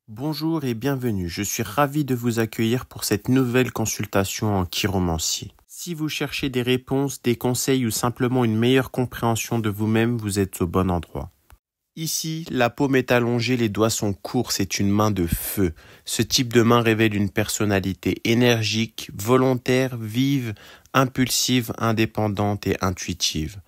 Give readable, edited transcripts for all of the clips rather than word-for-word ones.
Bonjour et bienvenue, je suis ravi de vous accueillir pour cette nouvelle consultation en chiromancie. Si vous cherchez des réponses, des conseils ou simplement une meilleure compréhension de vous-même, vous êtes au bon endroit. Ici, la paume est allongée, les doigts sont courts, c'est une main de feu. Ce type de main révèle une personnalité énergique, volontaire, vive, impulsive, indépendante et intuitive.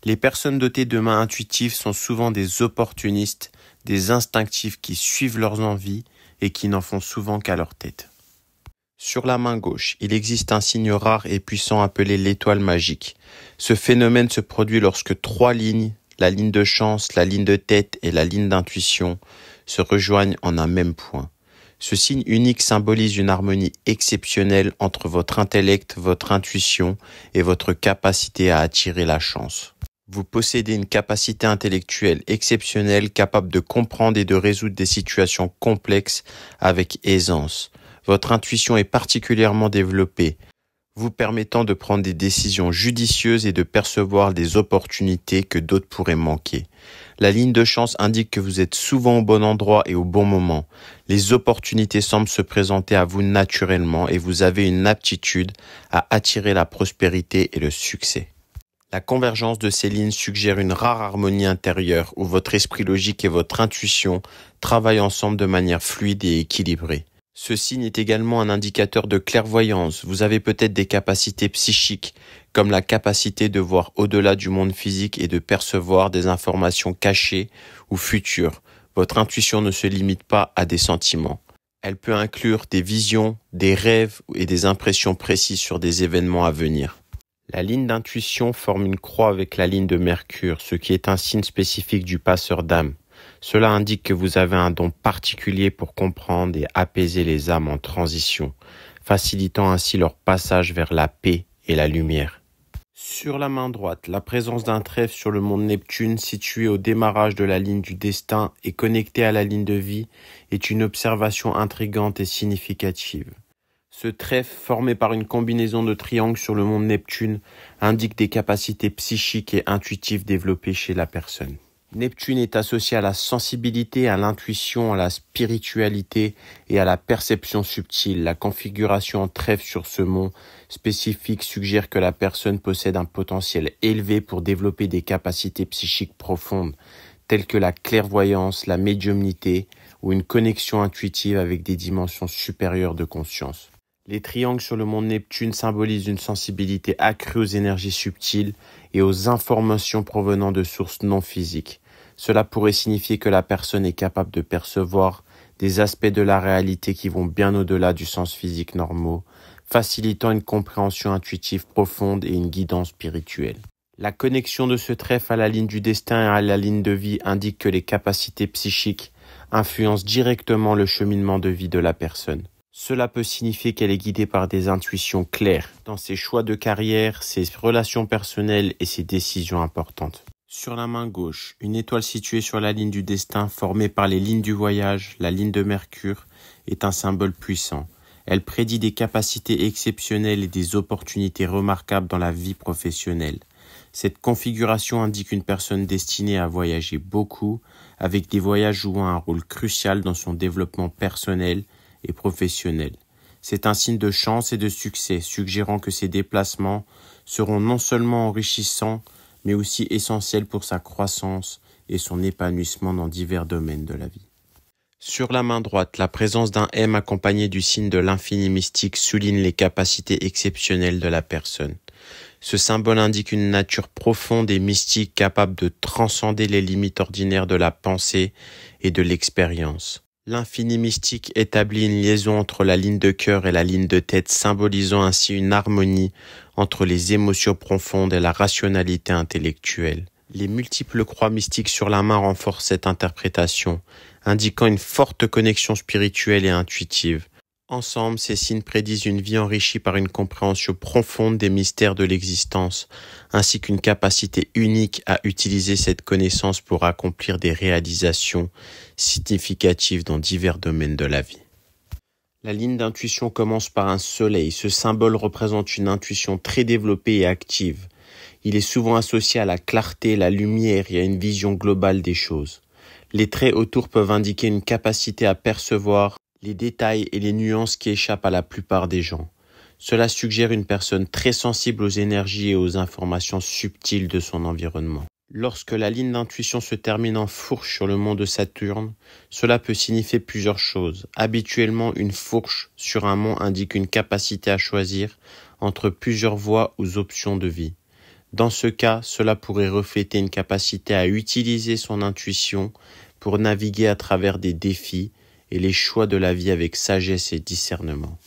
Les personnes dotées de mains intuitives sont souvent des opportunistes, des instinctifs qui suivent leurs envies et qui n'en font souvent qu'à leur tête. Sur la main gauche, il existe un signe rare et puissant appelé l'étoile magique. Ce phénomène se produit lorsque trois lignes, la ligne de chance, la ligne de tête et la ligne d'intuition, se rejoignent en un même point. Ce signe unique symbolise une harmonie exceptionnelle entre votre intellect, votre intuition et votre capacité à attirer la chance. Vous possédez une capacité intellectuelle exceptionnelle capable de comprendre et de résoudre des situations complexes avec aisance. Votre intuition est particulièrement développée, vous permettant de prendre des décisions judicieuses et de percevoir des opportunités que d'autres pourraient manquer. La ligne de chance indique que vous êtes souvent au bon endroit et au bon moment. Les opportunités semblent se présenter à vous naturellement et vous avez une aptitude à attirer la prospérité et le succès. La convergence de ces lignes suggère une rare harmonie intérieure où votre esprit logique et votre intuition travaillent ensemble de manière fluide et équilibrée. Ce signe est également un indicateur de clairvoyance. Vous avez peut-être des capacités psychiques, comme la capacité de voir au-delà du monde physique et de percevoir des informations cachées ou futures. Votre intuition ne se limite pas à des sentiments. Elle peut inclure des visions, des rêves et des impressions précises sur des événements à venir. La ligne d'intuition forme une croix avec la ligne de Mercure, ce qui est un signe spécifique du passeur d'âme. Cela indique que vous avez un don particulier pour comprendre et apaiser les âmes en transition, facilitant ainsi leur passage vers la paix et la lumière. Sur la main droite, la présence d'un trèfle sur le monde Neptune, situé au démarrage de la ligne du destin et connecté à la ligne de vie, est une observation intrigante et significative. Ce trèfle, formé par une combinaison de triangles sur le monde Neptune, indique des capacités psychiques et intuitives développées chez la personne. Neptune est associé à la sensibilité, à l'intuition, à la spiritualité et à la perception subtile. La configuration en trèfle sur ce mont spécifique suggère que la personne possède un potentiel élevé pour développer des capacités psychiques profondes, telles que la clairvoyance, la médiumnité ou une connexion intuitive avec des dimensions supérieures de conscience. Les triangles sur le monde Neptune symbolisent une sensibilité accrue aux énergies subtiles et aux informations provenant de sources non physiques. Cela pourrait signifier que la personne est capable de percevoir des aspects de la réalité qui vont bien au-delà du sens physique normaux, facilitant une compréhension intuitive profonde et une guidance spirituelle. La connexion de ce trèfle à la ligne du destin et à la ligne de vie indique que les capacités psychiques influencent directement le cheminement de vie de la personne. Cela peut signifier qu'elle est guidée par des intuitions claires dans ses choix de carrière, ses relations personnelles et ses décisions importantes. Sur la main gauche, une étoile située sur la ligne du destin formée par les lignes du voyage, la ligne de Mercure, est un symbole puissant. Elle prédit des capacités exceptionnelles et des opportunités remarquables dans la vie professionnelle. Cette configuration indique une personne destinée à voyager beaucoup, avec des voyages jouant un rôle crucial dans son développement personnel et professionnel. C'est un signe de chance et de succès, suggérant que ces déplacements seront non seulement enrichissants, mais aussi essentiels pour sa croissance et son épanouissement dans divers domaines de la vie. Sur la main droite, la présence d'un M accompagné du signe de l'infini mystique souligne les capacités exceptionnelles de la personne. Ce symbole indique une nature profonde et mystique capable de transcender les limites ordinaires de la pensée et de l'expérience. L'infini mystique établit une liaison entre la ligne de cœur et la ligne de tête, symbolisant ainsi une harmonie entre les émotions profondes et la rationalité intellectuelle. Les multiples croix mystiques sur la main renforcent cette interprétation, indiquant une forte connexion spirituelle et intuitive. Ensemble, ces signes prédisent une vie enrichie par une compréhension profonde des mystères de l'existence, ainsi qu'une capacité unique à utiliser cette connaissance pour accomplir des réalisations significatives dans divers domaines de la vie. La ligne d'intuition commence par un soleil. Ce symbole représente une intuition très développée et active. Il est souvent associé à la clarté, la lumière et à une vision globale des choses. Les traits autour peuvent indiquer une capacité à percevoir les détails et les nuances qui échappent à la plupart des gens. Cela suggère une personne très sensible aux énergies et aux informations subtiles de son environnement. Lorsque la ligne d'intuition se termine en fourche sur le mont de Saturne, cela peut signifier plusieurs choses. Habituellement, une fourche sur un mont indique une capacité à choisir entre plusieurs voies ou options de vie. Dans ce cas, cela pourrait refléter une capacité à utiliser son intuition pour naviguer à travers des défis et les choix de la vie avec sagesse et discernement.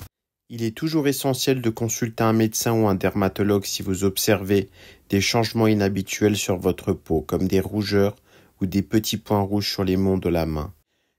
Il est toujours essentiel de consulter un médecin ou un dermatologue si vous observez des changements inhabituels sur votre peau, comme des rougeurs ou des petits points rouges sur les monts de la main.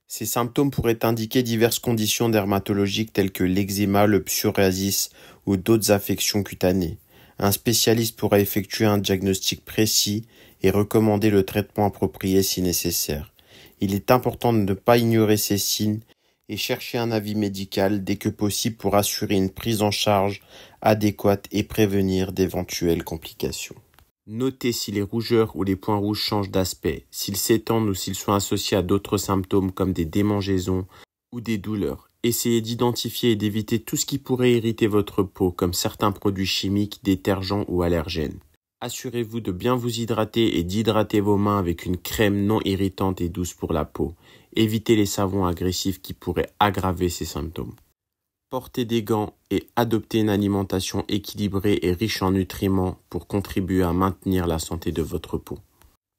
Ces symptômes pourraient indiquer diverses conditions dermatologiques telles que l'eczéma, le psoriasis ou d'autres affections cutanées. Un spécialiste pourra effectuer un diagnostic précis et recommander le traitement approprié si nécessaire. Il est important de ne pas ignorer ces signes et chercher un avis médical dès que possible pour assurer une prise en charge adéquate et prévenir d'éventuelles complications. Notez si les rougeurs ou les points rouges changent d'aspect, s'ils s'étendent ou s'ils sont associés à d'autres symptômes comme des démangeaisons ou des douleurs. Essayez d'identifier et d'éviter tout ce qui pourrait irriter votre peau, comme certains produits chimiques, détergents ou allergènes. Assurez-vous de bien vous hydrater et d'hydrater vos mains avec une crème non irritante et douce pour la peau. Évitez les savons agressifs qui pourraient aggraver ces symptômes. Portez des gants et adoptez une alimentation équilibrée et riche en nutriments pour contribuer à maintenir la santé de votre peau.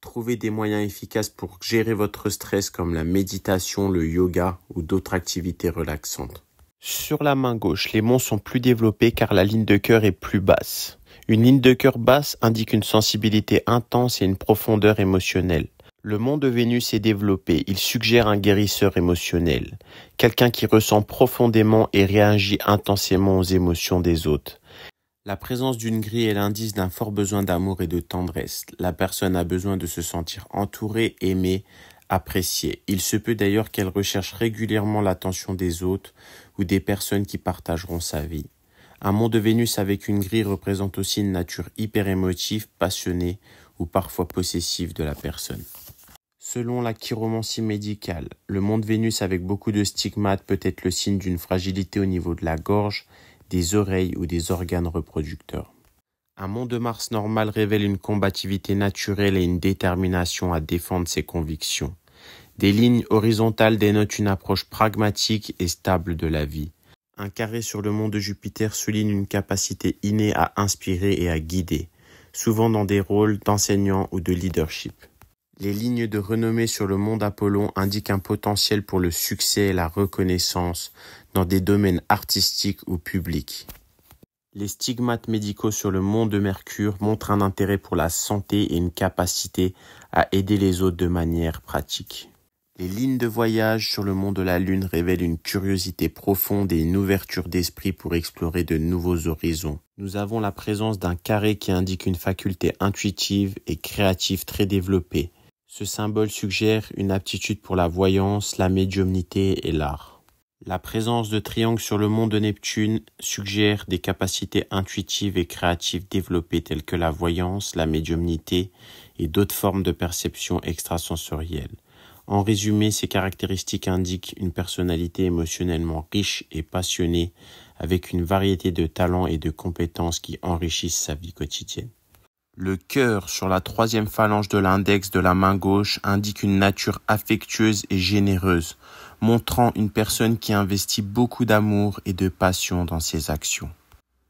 Trouvez des moyens efficaces pour gérer votre stress comme la méditation, le yoga ou d'autres activités relaxantes. Sur la main gauche, les monts sont plus développés car la ligne de cœur est plus basse. Une ligne de cœur basse indique une sensibilité intense et une profondeur émotionnelle. Le mont de Vénus est développé, il suggère un guérisseur émotionnel, quelqu'un qui ressent profondément et réagit intensément aux émotions des autres. La présence d'une grille est l'indice d'un fort besoin d'amour et de tendresse. La personne a besoin de se sentir entourée, aimée, appréciée. Il se peut d'ailleurs qu'elle recherche régulièrement l'attention des autres ou des personnes qui partageront sa vie. Un mont de Vénus avec une grille représente aussi une nature hyper émotive, passionnée ou parfois possessive de la personne. Selon la chiromancie médicale, le mont de Vénus avec beaucoup de stigmates peut être le signe d'une fragilité au niveau de la gorge, des oreilles ou des organes reproducteurs. Un mont de Mars normal révèle une combativité naturelle et une détermination à défendre ses convictions. Des lignes horizontales dénotent une approche pragmatique et stable de la vie. Un carré sur le mont de Jupiter souligne une capacité innée à inspirer et à guider, souvent dans des rôles d'enseignant ou de leadership. Les lignes de renommée sur le mont d'Apollon indiquent un potentiel pour le succès et la reconnaissance dans des domaines artistiques ou publics. Les stigmates médicaux sur le mont de Mercure montrent un intérêt pour la santé et une capacité à aider les autres de manière pratique. Les lignes de voyage sur le mont de la Lune révèlent une curiosité profonde et une ouverture d'esprit pour explorer de nouveaux horizons. Nous avons la présence d'un carré qui indique une faculté intuitive et créative très développée. Ce symbole suggère une aptitude pour la voyance, la médiumnité et l'art. La présence de triangles sur le mont de Neptune suggère des capacités intuitives et créatives développées telles que la voyance, la médiumnité et d'autres formes de perception extrasensorielle. En résumé, ces caractéristiques indiquent une personnalité émotionnellement riche et passionnée avec une variété de talents et de compétences qui enrichissent sa vie quotidienne. Le cœur sur la troisième phalange de l'index de la main gauche indique une nature affectueuse et généreuse, montrant une personne qui investit beaucoup d'amour et de passion dans ses actions.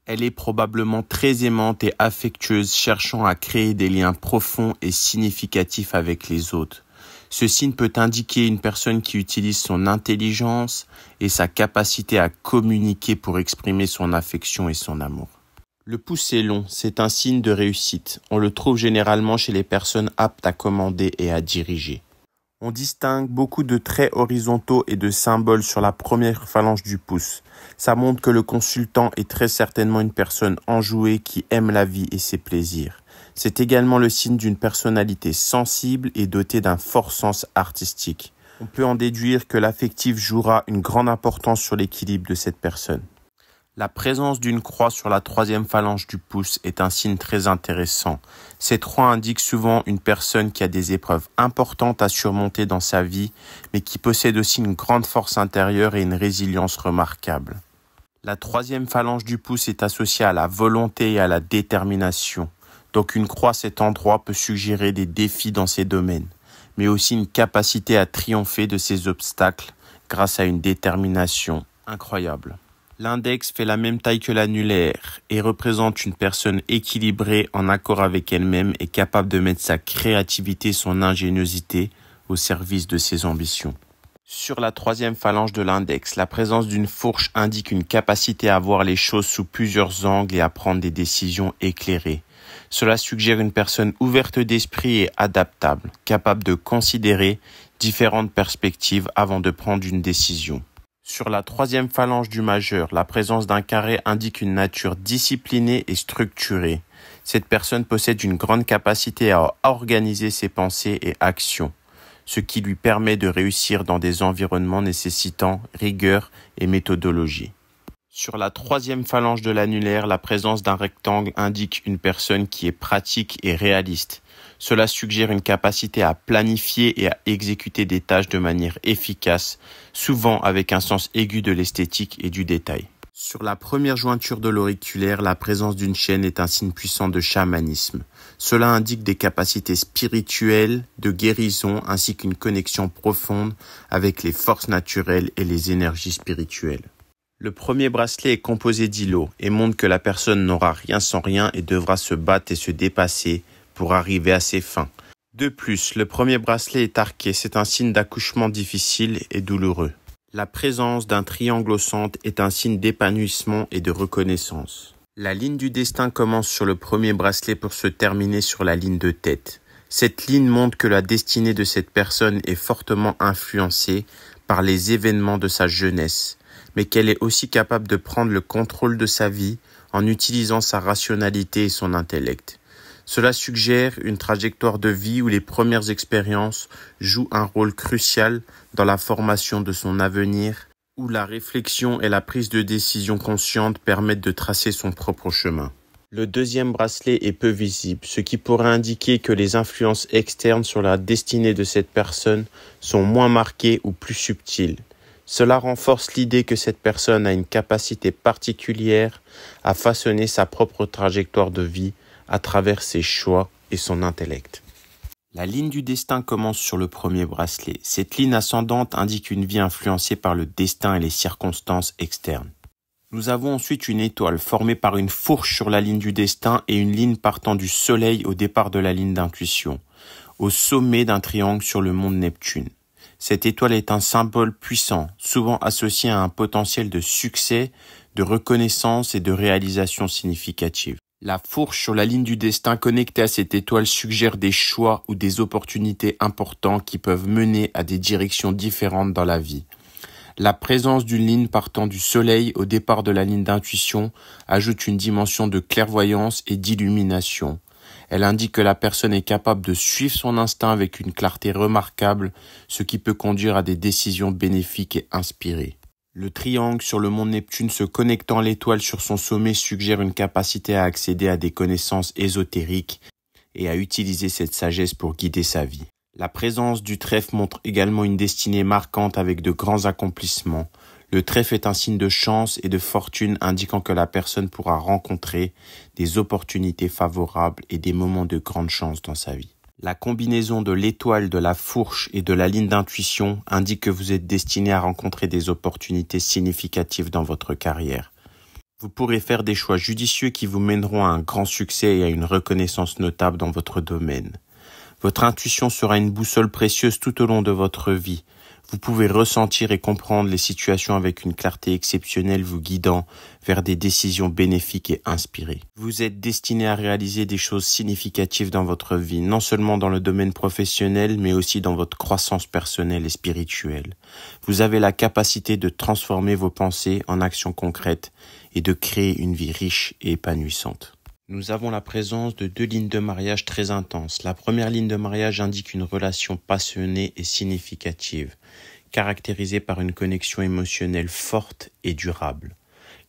Elle est probablement très aimante et affectueuse, cherchant à créer des liens profonds et significatifs avec les autres. Ce signe peut indiquer une personne qui utilise son intelligence et sa capacité à communiquer pour exprimer son affection et son amour. Le pouce est long, c'est un signe de réussite. On le trouve généralement chez les personnes aptes à commander et à diriger. On distingue beaucoup de traits horizontaux et de symboles sur la première phalange du pouce. Ça montre que le consultant est très certainement une personne enjouée qui aime la vie et ses plaisirs. C'est également le signe d'une personnalité sensible et dotée d'un fort sens artistique. On peut en déduire que l'affectif jouera une grande importance sur l'équilibre de cette personne. La présence d'une croix sur la troisième phalange du pouce est un signe très intéressant. Cette croix indique souvent une personne qui a des épreuves importantes à surmonter dans sa vie, mais qui possède aussi une grande force intérieure et une résilience remarquable. La troisième phalange du pouce est associée à la volonté et à la détermination. Donc une croix à cet endroit peut suggérer des défis dans ces domaines, mais aussi une capacité à triompher de ces obstacles grâce à une détermination incroyable. L'index fait la même taille que l'annulaire et représente une personne équilibrée, en accord avec elle-même et capable de mettre sa créativité et son ingéniosité au service de ses ambitions. Sur la troisième phalange de l'index, la présence d'une fourche indique une capacité à voir les choses sous plusieurs angles et à prendre des décisions éclairées. Cela suggère une personne ouverte d'esprit et adaptable, capable de considérer différentes perspectives avant de prendre une décision. Sur la troisième phalange du majeur, la présence d'un carré indique une nature disciplinée et structurée. Cette personne possède une grande capacité à organiser ses pensées et actions, ce qui lui permet de réussir dans des environnements nécessitant rigueur et méthodologie. Sur la troisième phalange de l'annulaire, la présence d'un rectangle indique une personne qui est pratique et réaliste. Cela suggère une capacité à planifier et à exécuter des tâches de manière efficace, souvent avec un sens aigu de l'esthétique et du détail. Sur la première jointure de l'auriculaire, la présence d'une chaîne est un signe puissant de chamanisme. Cela indique des capacités spirituelles, de guérison, ainsi qu'une connexion profonde avec les forces naturelles et les énergies spirituelles. Le premier bracelet est composé d'îlots et montre que la personne n'aura rien sans rien et devra se battre et se dépasser pour arriver à ses fins. De plus, le premier bracelet est arqué, c'est un signe d'accouchement difficile et douloureux. La présence d'un triangle au centre est un signe d'épanouissement et de reconnaissance. La ligne du destin commence sur le premier bracelet pour se terminer sur la ligne de tête. Cette ligne montre que la destinée de cette personne est fortement influencée par les événements de sa jeunesse, mais qu'elle est aussi capable de prendre le contrôle de sa vie en utilisant sa rationalité et son intellect. Cela suggère une trajectoire de vie où les premières expériences jouent un rôle crucial dans la formation de son avenir, où la réflexion et la prise de décision consciente permettent de tracer son propre chemin. Le deuxième bracelet est peu visible, ce qui pourrait indiquer que les influences externes sur la destinée de cette personne sont moins marquées ou plus subtiles. Cela renforce l'idée que cette personne a une capacité particulière à façonner sa propre trajectoire de vie à travers ses choix et son intellect. La ligne du destin commence sur le premier bracelet. Cette ligne ascendante indique une vie influencée par le destin et les circonstances externes. Nous avons ensuite une étoile formée par une fourche sur la ligne du destin et une ligne partant du soleil au départ de la ligne d'intuition, au sommet d'un triangle sur le monde Neptune. Cette étoile est un symbole puissant, souvent associé à un potentiel de succès, de reconnaissance et de réalisation significative. La fourche sur la ligne du destin connectée à cette étoile suggère des choix ou des opportunités importants qui peuvent mener à des directions différentes dans la vie. La présence d'une ligne partant du soleil au départ de la ligne d'intuition ajoute une dimension de clairvoyance et d'illumination. Elle indique que la personne est capable de suivre son instinct avec une clarté remarquable, ce qui peut conduire à des décisions bénéfiques et inspirées. Le triangle sur le monde Neptune se connectant à l'étoile sur son sommet suggère une capacité à accéder à des connaissances ésotériques et à utiliser cette sagesse pour guider sa vie. La présence du trèfle montre également une destinée marquante avec de grands accomplissements. Le trèfle est un signe de chance et de fortune indiquant que la personne pourra rencontrer des opportunités favorables et des moments de grande chance dans sa vie. La combinaison de l'étoile, de la fourche et de la ligne d'intuition indique que vous êtes destiné à rencontrer des opportunités significatives dans votre carrière. Vous pourrez faire des choix judicieux qui vous mèneront à un grand succès et à une reconnaissance notable dans votre domaine. Votre intuition sera une boussole précieuse tout au long de votre vie. Vous pouvez ressentir et comprendre les situations avec une clarté exceptionnelle vous guidant vers des décisions bénéfiques et inspirées. Vous êtes destiné à réaliser des choses significatives dans votre vie, non seulement dans le domaine professionnel, mais aussi dans votre croissance personnelle et spirituelle. Vous avez la capacité de transformer vos pensées en actions concrètes et de créer une vie riche et épanouissante. Nous avons la présence de 2 lignes de mariage très intenses. La première ligne de mariage indique une relation passionnée et significative, caractérisée par une connexion émotionnelle forte et durable.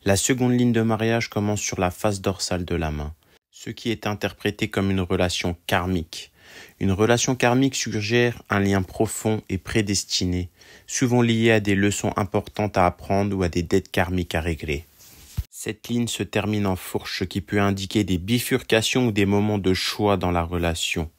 La seconde ligne de mariage commence sur la face dorsale de la main, ce qui est interprété comme une relation karmique. Une relation karmique suggère un lien profond et prédestiné, souvent lié à des leçons importantes à apprendre ou à des dettes karmiques à régler. Cette ligne se termine en fourche, ce qui peut indiquer des bifurcations ou des moments de choix dans la relation.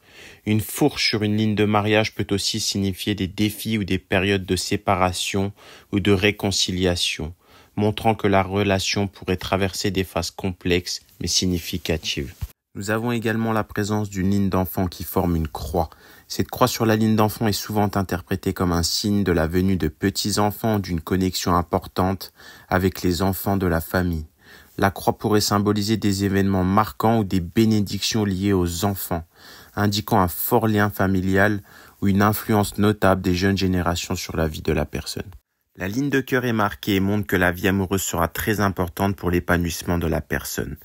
Une fourche sur une ligne de mariage peut aussi signifier des défis ou des périodes de séparation ou de réconciliation, montrant que la relation pourrait traverser des phases complexes mais significatives. Nous avons également la présence d'une ligne d'enfant qui forme une croix. Cette croix sur la ligne d'enfant est souvent interprétée comme un signe de la venue de petits-enfants, d'une connexion importante avec les enfants de la famille. La croix pourrait symboliser des événements marquants ou des bénédictions liées aux enfants, indiquant un fort lien familial ou une influence notable des jeunes générations sur la vie de la personne. La ligne de cœur est marquée et montre que la vie amoureuse sera très importante pour l'épanouissement de la personne,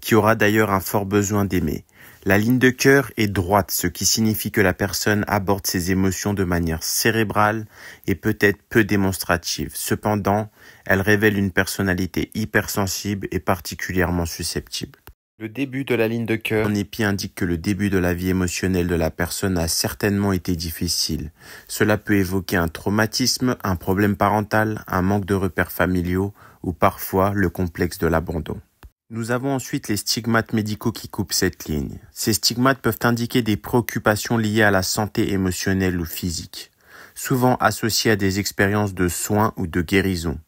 qui aura d'ailleurs un fort besoin d'aimer. La ligne de cœur est droite, ce qui signifie que la personne aborde ses émotions de manière cérébrale et peut-être peu démonstrative. Cependant, elle révèle une personnalité hypersensible et particulièrement susceptible. Le début de la ligne de cœur en épi indique que le début de la vie émotionnelle de la personne a certainement été difficile. Cela peut évoquer un traumatisme, un problème parental, un manque de repères familiaux ou parfois le complexe de l'abandon. Nous avons ensuite les stigmates médicaux qui coupent cette ligne. Ces stigmates peuvent indiquer des préoccupations liées à la santé émotionnelle ou physique, souvent associées à des expériences de soins ou de guérison.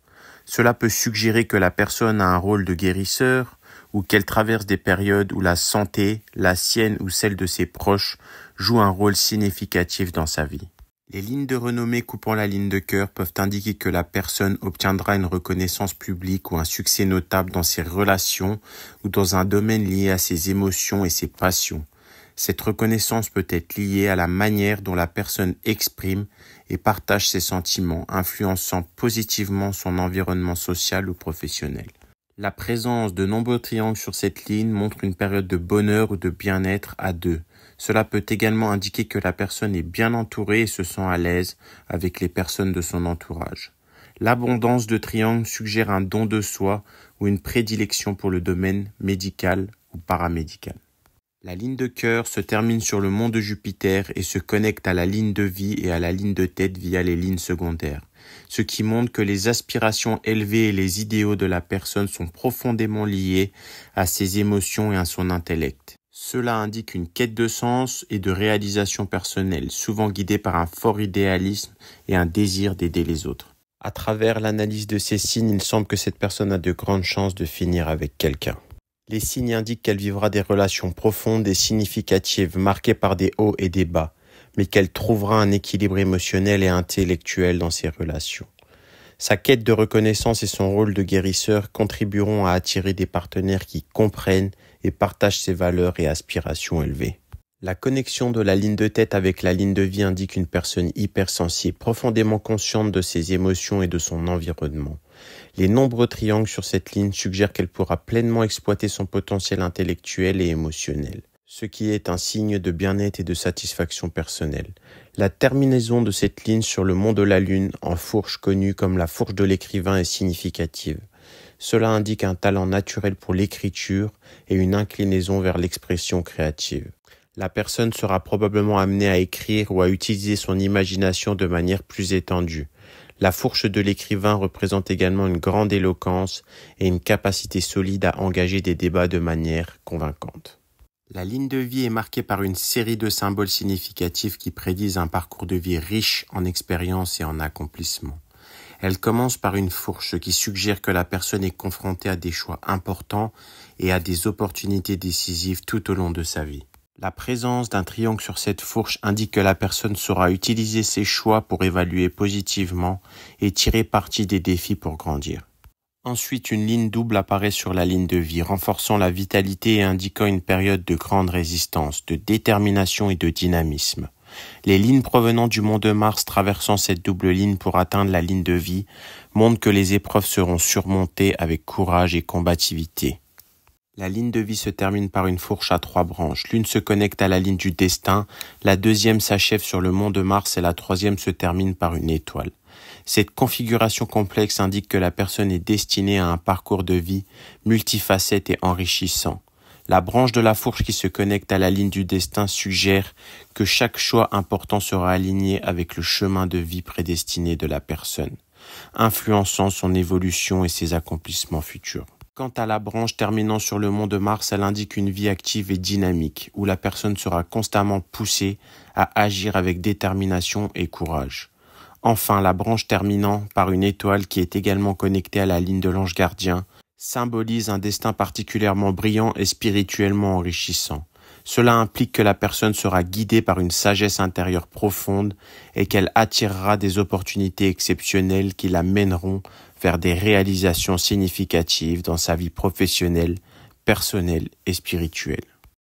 Cela peut suggérer que la personne a un rôle de guérisseur, ou qu'elle traverse des périodes où la santé, la sienne ou celle de ses proches, joue un rôle significatif dans sa vie. Les lignes de renommée coupant la ligne de cœur peuvent indiquer que la personne obtiendra une reconnaissance publique ou un succès notable dans ses relations ou dans un domaine lié à ses émotions et ses passions. Cette reconnaissance peut être liée à la manière dont la personne exprime et partage ses sentiments, influençant positivement son environnement social ou professionnel. La présence de nombreux triangles sur cette ligne montre une période de bonheur ou de bien-être à deux. Cela peut également indiquer que la personne est bien entourée et se sent à l'aise avec les personnes de son entourage. L'abondance de triangles suggère un don de soi ou une prédilection pour le domaine médical ou paramédical. La ligne de cœur se termine sur le mont de Jupiter et se connecte à la ligne de vie et à la ligne de tête via les lignes secondaires, ce qui montre que les aspirations élevées et les idéaux de la personne sont profondément liés à ses émotions et à son intellect. Cela indique une quête de sens et de réalisation personnelle, souvent guidée par un fort idéalisme et un désir d'aider les autres. À travers l'analyse de ces signes, il semble que cette personne a de grandes chances de finir avec quelqu'un. Les signes indiquent qu'elle vivra des relations profondes et significatives, marquées par des hauts et des bas, mais qu'elle trouvera un équilibre émotionnel et intellectuel dans ses relations. Sa quête de reconnaissance et son rôle de guérisseur contribueront à attirer des partenaires qui comprennent et partagent ses valeurs et aspirations élevées. La connexion de la ligne de tête avec la ligne de vie indique une personne hypersensible, profondément consciente de ses émotions et de son environnement. Les nombreux triangles sur cette ligne suggèrent qu'elle pourra pleinement exploiter son potentiel intellectuel et émotionnel, ce qui est un signe de bien-être et de satisfaction personnelle. La terminaison de cette ligne sur le mont de la Lune, en fourche connue comme la fourche de l'écrivain, est significative. Cela indique un talent naturel pour l'écriture et une inclinaison vers l'expression créative. La personne sera probablement amenée à écrire ou à utiliser son imagination de manière plus étendue. La fourche de l'écrivain représente également une grande éloquence et une capacité solide à engager des débats de manière convaincante. La ligne de vie est marquée par une série de symboles significatifs qui prédisent un parcours de vie riche en expériences et en accomplissements. Elle commence par une fourche qui suggère que la personne est confrontée à des choix importants et à des opportunités décisives tout au long de sa vie. La présence d'un triangle sur cette fourche indique que la personne saura utiliser ses choix pour évaluer positivement et tirer parti des défis pour grandir. Ensuite, une ligne double apparaît sur la ligne de vie, renforçant la vitalité et indiquant une période de grande résistance, de détermination et de dynamisme. Les lignes provenant du mont de Mars traversant cette double ligne pour atteindre la ligne de vie montrent que les épreuves seront surmontées avec courage et combativité. La ligne de vie se termine par une fourche à 3 branches. L'une se connecte à la ligne du destin, la deuxième s'achève sur le mont de Mars et la troisième se termine par une étoile. Cette configuration complexe indique que la personne est destinée à un parcours de vie multifacette et enrichissant. La branche de la fourche qui se connecte à la ligne du destin suggère que chaque choix important sera aligné avec le chemin de vie prédestiné de la personne, influençant son évolution et ses accomplissements futurs. Quant à la branche terminant sur le mont de Mars, elle indique une vie active et dynamique, où la personne sera constamment poussée à agir avec détermination et courage. Enfin, la branche terminant par une étoile qui est également connectée à la ligne de l'ange gardien symbolise un destin particulièrement brillant et spirituellement enrichissant. Cela implique que la personne sera guidée par une sagesse intérieure profonde et qu'elle attirera des opportunités exceptionnelles qui la mèneront vers des réalisations significatives dans sa vie professionnelle, personnelle et spirituelle.